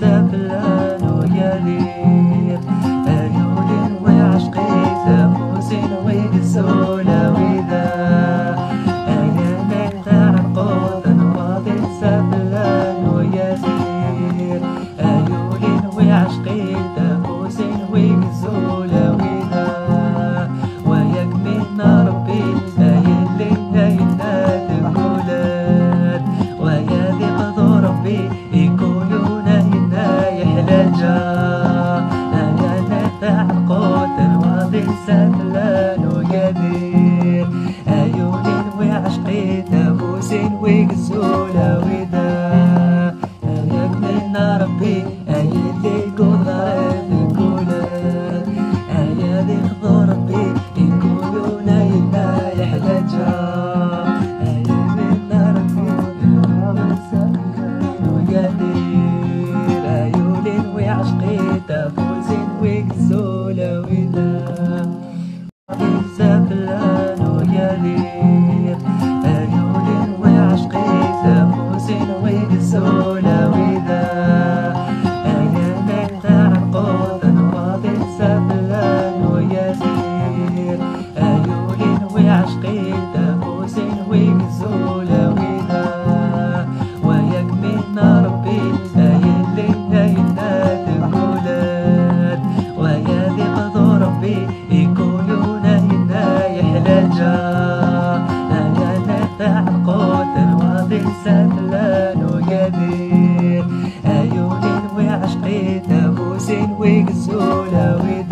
زفلان ويالير عيون وعشقي تفوز ويقسول وذا أيامك تعقد واضي زفلان ويالير عيون وعشقي تفوز ويقسول وذا وياك من ربي اللي هينا تقولات ويا ذي قدر ربي يقولون زفلان ويالير عيون وعشقي تفوز ويقسول وذا ياك من ربي اللي قدر تقولات يا ذي خضر ربي يقولون ينا يحلى جار يا من ربي زفلان ويالير عيون وعشقي تفوز ويقسول وذا زفلان ويالير عيون وعشقي تفوز ويقسول وذا أيامك تعقد واضي زفلان ويالير عيون وعشقي تفوز ويقسول وذا وياك من ربي اللي هينا تقولات ويا ذي قدر ربي يقولون زفلان ويالير عيون وعشقي تفوز ويقسول وذا